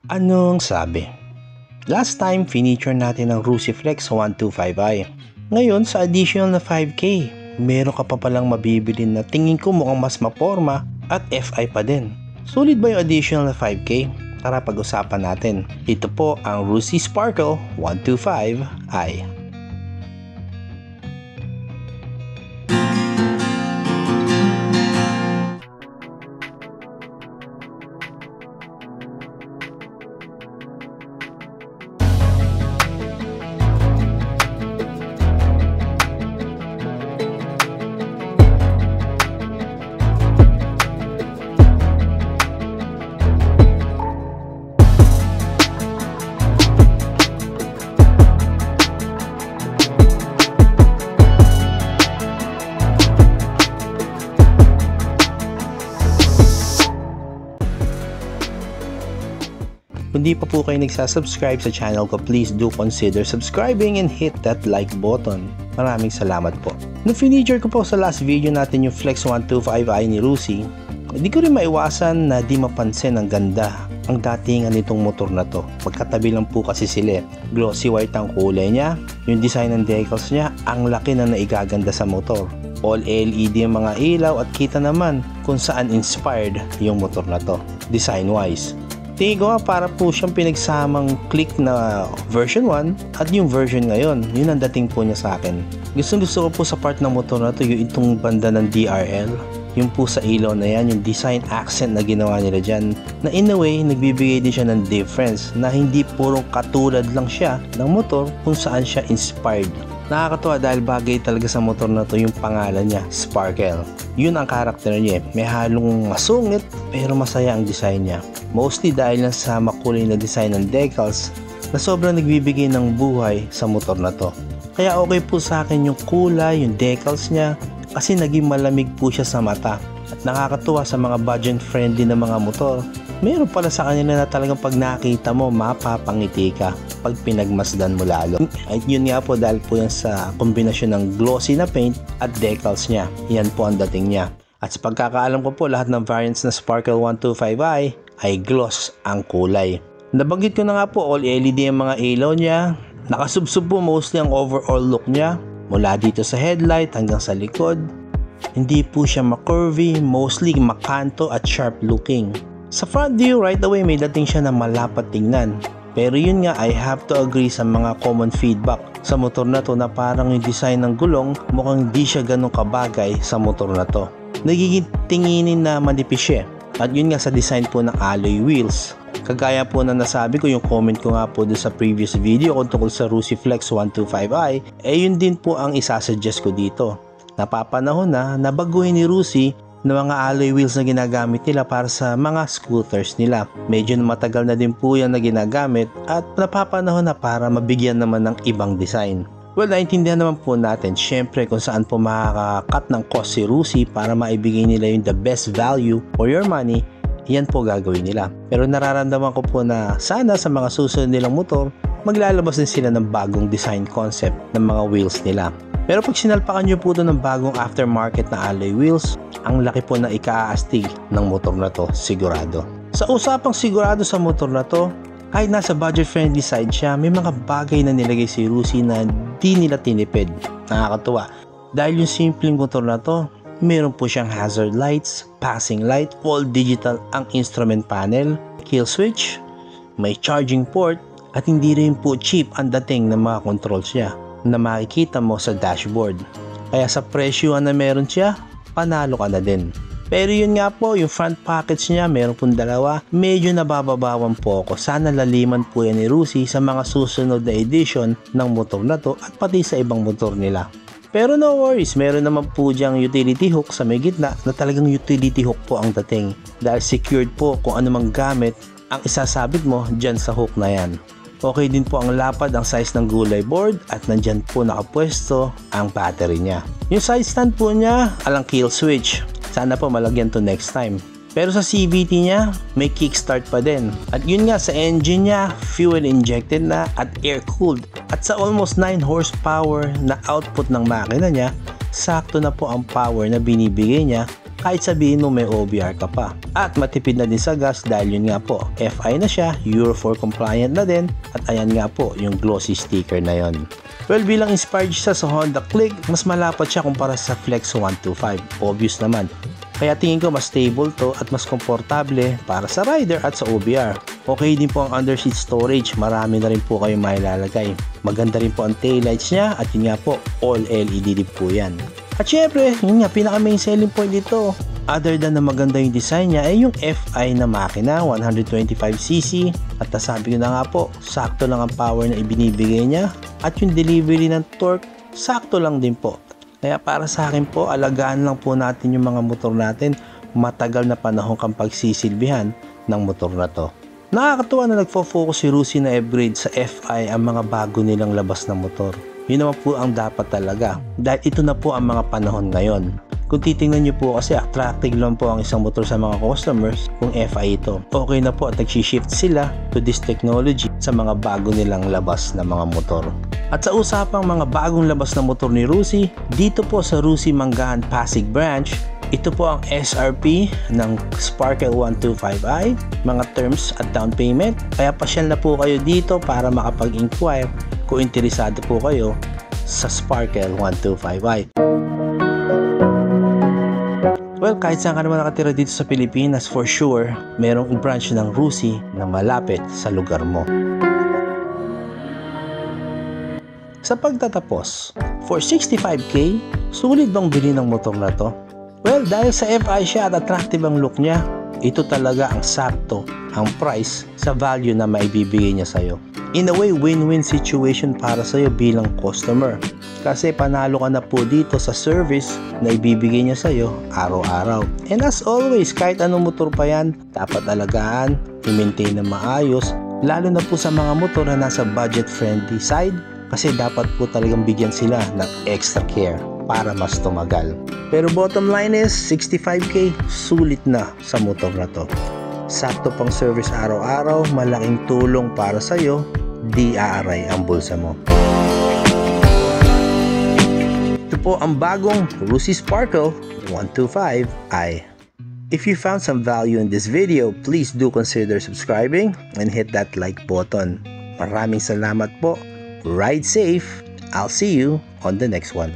Anong sabi? Last time, feature natin ang Rusiflex 125i. Ngayon, sa additional na 5K, meron ka pa palang mabibili na tingin ko mukhang mas maporma at FI pa din. Sulit ba yung additional na 5K? Tara pag-usapan natin. Ito po ang Rusi Sparkle 125i. Kung di pa po kayo nagsasubscribe sa channel ko, please do consider subscribing and hit that like button. Maraming salamat po. Na-feature ko po sa last video natin yung Flex 125i ni Rusi. Hindi ko rin maiwasan na di mapansin ang ganda ang datingan nitong motor na to. Magkatabi lang po kasi sila. Glossy white ang kulay niya, yung design ng decals niya, ang laki na naigaganda sa motor. All LED ang mga ilaw at kita naman kung saan inspired yung motor na to, design wise. Tingin ko nga para po siyang pinagsamang click na version 1 at yung version ngayon. Yun ang dating po niya sa akin. Gusto ko po sa part ng motor na to yung itong banda ng DRL. Yung po sa ilaw na yan, yung design accent na ginawa nila dyan. Na in a way, nagbibigay din siya ng difference na hindi purong katulad lang siya ng motor kung saan siya inspired. Nakakatuwa dahil bagay talaga sa motor na to yung pangalan niya, Sparkle. Yun ang karakter niya. May halong masungit pero masaya ang design niya. Mostly dahil lang sa makulay na design ng decals na sobrang nagbibigay ng buhay sa motor na to. Kaya okay po sa akin yung kulay, yung decals niya kasi naging malamig po siya sa mata. At nakakatuwa sa mga budget friendly na mga motor. Meron pala sa kanila na talagang pag nakita mo, mapapangiti ka pag pinagmasdan mo lalo. At yun nga po dahil po yan sa kombinasyon ng glossy na paint at decals niya. Yan po ang dating niya. At sa pagkakaalam ko po, lahat ng variants na Sparkle 125i ay gloss ang kulay. Nabanggit ko na nga po, all LED ang mga ilaw niya. Nakasubsob po mostly ang overall look niya. Mula dito sa headlight hanggang sa likod. Hindi po siya makurvy, mostly makanto at sharp looking. Sa front view, right away may dating siya na malapat tingnan. Pero yun nga, I have to agree sa mga common feedback sa motor na to na parang yung design ng gulong mukhang di siya ganun kabagay sa motor na to. Nagiging tinginin na manipis siya. At yun nga sa design po ng alloy wheels. Kagaya po na nasabi ko yung comment ko nga po doon sa previous video kung tungkol sa Rusiflex 125i, yun din po ang isasuggest ko dito. Napapanahon na nabaguhin ni Rusi ng mga alloy wheels na ginagamit nila para sa mga scooters nila. Medyo matagal na din po yan na ginagamit at napapanahon na para mabigyan naman ng ibang design. Well, naintindihan naman po natin syempre kung saan po makaka-cut ng cost si Rusi para maibigay nila yung the best value for your money. Yan po gagawin nila. Pero nararamdaman ko po na sana sa mga susunod nilang motor, maglalabas din sila ng bagong design concept ng mga wheels nila. Pero pag sinalpakan nyo po ito ng bagong aftermarket na alloy wheels, ang laki po na ikaastig ng motor na to, sigurado. Sa usapang sigurado sa motor na to, kahit nasa budget friendly side siya, may mga bagay na nilagay si Rusi na di nila tinipid. Nakakatuwa. Dahil yung simpleng motor na to, meron po siyang hazard lights, passing light, all digital ang instrument panel, kill switch, may charging port, at hindi rin po cheap ang dating ng mga controls niya na makikita mo sa dashboard. Kaya sa presyo na meron siya, panalo ka na din. Pero yun nga po, yung front pockets niya, meron pong dalawa, medyo nabababawan po ako. Sana laliman po yan ni Rusi sa mga susunod na edition ng motor na to at pati sa ibang motor nila. Pero no worries, meron naman po diyang utility hook sa may gitna na talagang utility hook po ang dating. Dahil secured po kung anumang gamit ang isasabit mo dyan sa hook na yan. Okay din po ang lapad, ang size ng gulay board at nandyan po nakapwesto ang battery niya. Yung side stand po niya, alang kill switch. Sana po malagyan to next time. Pero sa CVT niya, may kickstart pa din. At yun nga sa engine niya, fuel injected na at air cooled. At sa almost 9 horsepower na output ng makina niya, sakto na po ang power na binibigay niya kahit sabihin mo may OBR ka pa. At matipid na din sa gas dahil yun nga po, FI na siya, Euro 4 compliant na din, at ayan nga po yung glossy sticker na yon. Well, bilang inspired siya sa Honda Click, mas malapat siya kumpara sa Flex 125. Obvious naman. Kaya tingin ko mas stable to at mas komportable para sa rider at sa OBR. Okay din po ang underseat storage, marami na rin po kayong mailalagay. Maganda rin po ang taillights niya at yun nga po, all LED din po yan. At syempre, yun nga, pinaka main selling point dito. Other than na maganda yung design niya ay yung FI na makina, 125cc. At nasabi ko na nga po, sakto lang ang power na ibinibigay niya. At yung delivery ng torque, sakto lang din po. Kaya para sa akin po, alagaan lang po natin yung mga motor natin. Matagal na panahon kang pagsisilbihan ng motor na to. Nakakatuwa na nagfo-focus si Rusi na upgrade sa FI ang mga bago nilang labas na motor. Yun naman po ang dapat talaga. Dahil ito na po ang mga panahon ngayon. Kung titingnan nyo po kasi attractive lang po ang isang motor sa mga customers kung FI ito. Okay na po at nag-shift sila to this technology sa mga bago nilang labas na mga motor. At sa usapang mga bagong labas na motor ni Rusi, dito po sa Rusi Manggahan Pasig Branch, ito po ang SRP ng Sparkle 125i, mga terms at down payment. Kaya pasyal na po kayo dito para makapag-inquire kung interesado po kayo sa Sparkle 125i. Well, kahit saan ka naman nakatira dito sa Pilipinas, for sure, merong branch ng Rusi na malapit sa lugar mo. Sa pagtatapos, for 65k, sulit bang bili ng motor na to? Well, dahil sa FI siya at attractive ang look niya, ito talaga ang sakto, ang price sa value na maibibigay niya sa'yo. In a way, win-win situation para sa'yo bilang customer. Kasi panalo ka na po dito sa service na ibibigay niya sa'yo araw-araw. And as always, kahit anong motor pa yan, dapat alagaan, i-maintain na maayos, lalo na po sa mga motor na nasa budget-friendly side, kasi dapat po talagang bigyan sila ng extra care para mas tumagal. Pero bottom line is, 65k, sulit na sa motor na to. Sakto pang service araw-araw, malaking tulong para sa'yo, di aaray ang bulsa mo. Ito po ang bagong Rusi Sparkle 125i. If you found some value in this video, please do consider subscribing and hit that like button. Maraming salamat po. Ride safe. I'll see you on the next one.